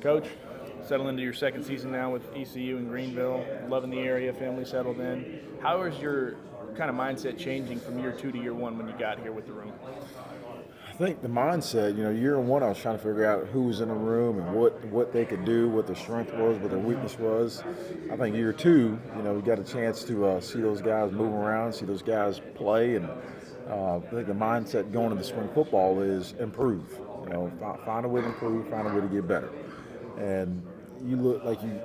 Coach, settle into your second season now with ECU in Greenville, loving the area, family settled in. How is your kind of mindset changing from year 2 to year 1 when you got here with the room? I think the mindset, year one, I was trying to figure out who was in the room and what they could do, what their strength was, what their weakness was. I think year two, we got a chance to see those guys move around, see those guys play, and I think the mindset going into spring football is improve. Find a way to improve, find a way to get better. And you look like you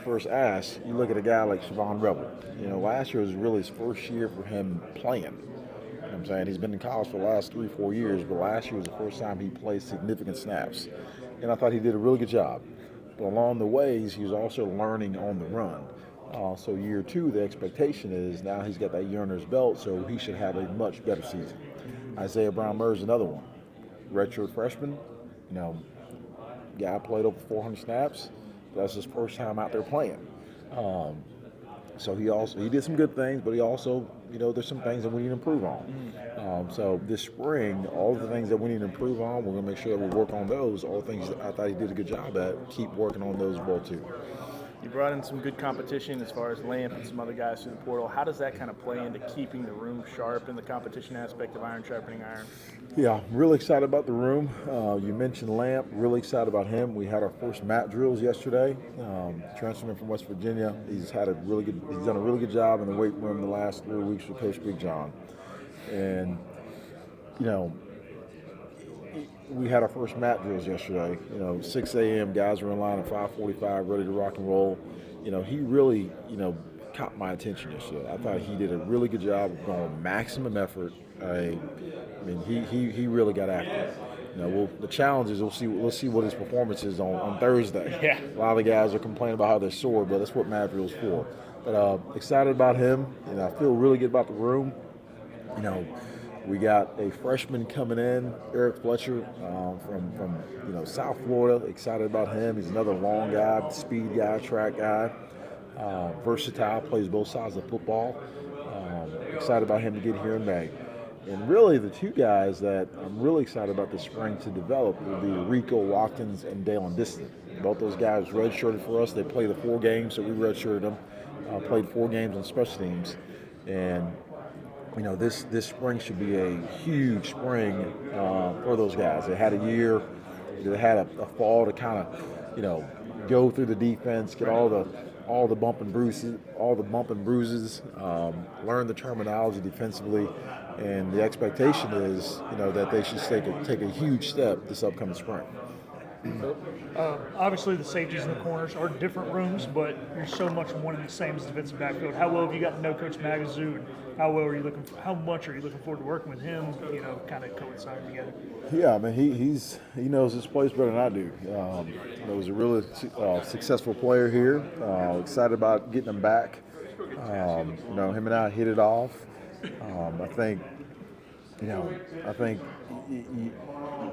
first asked, you look at a guy like Siobhan Rebel. Last year was really his first year for him playing. You know what I'm saying? He's been in college for the last 3-4 years, but last year was the first time he played significant snaps. And I thought he did a really good job. But along the ways, he was also learning on the run. So year two, the expectation is now he's got that year under his belt, so he should have a much better season. Isaiah Brown-Murray is another one. Redshirt freshman, guy played over 400 snaps. That's his first time out there playing. So he did some good things, but he also, there's some things that we need to improve on. So this spring, all the things that we need to improve on, we're going to make sure that we work on those. All the things that I thought he did a good job at, keep working on those as well too. You brought in some good competition as far as Lamp and some other guys through the portal. How does that kind of play into keeping the room sharp and the competition aspect of iron sharpening iron? Yeah, really excited about the room. You mentioned Lamp, really excited about him. We had our first mat drills yesterday. Transferring from West Virginia, he's done a really good job in the weight room the last 3 weeks with Coach Big John. And we had our first mat drills yesterday. 6 a.m. guys were in line at 5:45, ready to rock and roll. He really, caught my attention yesterday. I thought he did a really good job of going maximum effort. He really got after it. The challenge is we'll see what his performance is on Thursday. Yeah. A lot of the guys are complaining about how they're sore, but that's what mat drill's for. But excited about him, and I feel really good about the room. We got a freshman coming in, Eric Fletcher, from South Florida. Excited about him. He's another long guy, speed guy, track guy, versatile, plays both sides of football. Excited about him to get here in May. And really, the two guys that I'm really excited about this spring to develop will be Rico Watkins and Dalen Diston. Both those guys redshirted for us. They played the 4 games, so we redshirted them. Played 4 games on special teams, and this spring should be a huge spring for those guys. They had a year, they had a fall to kind of, go through the defense, get all the bump and bruises, learn the terminology defensively, and the expectation is, that they should take a huge step this upcoming spring. Obviously, the safeties and the corners are different rooms, but you're so much one and the same as defensive backfield. How well have you gotten to know Coach Magazoo, and how much are you looking forward to working with him? Kind of coinciding together. Yeah, he knows his place better than I do. He was a really successful player here. Excited about getting him back. Him and I hit it off. I think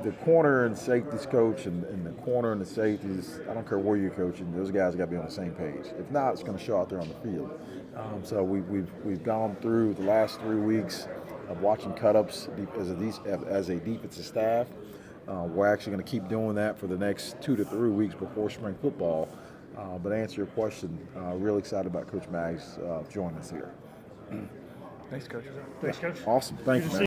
the corner and safeties coach and the corner and the safeties, I don't care where you're coaching, those guys got to be on the same page. If not, it's going to show out there on the field. So we've gone through the last 3 weeks of watching cut-ups as a defensive staff. We're actually going to keep doing that for the next 2 to 3 weeks before spring football. But to answer your question, really excited about Coach Maggs joining us here. Thanks, Coach. Thanks, Coach. Awesome. Thank you, man.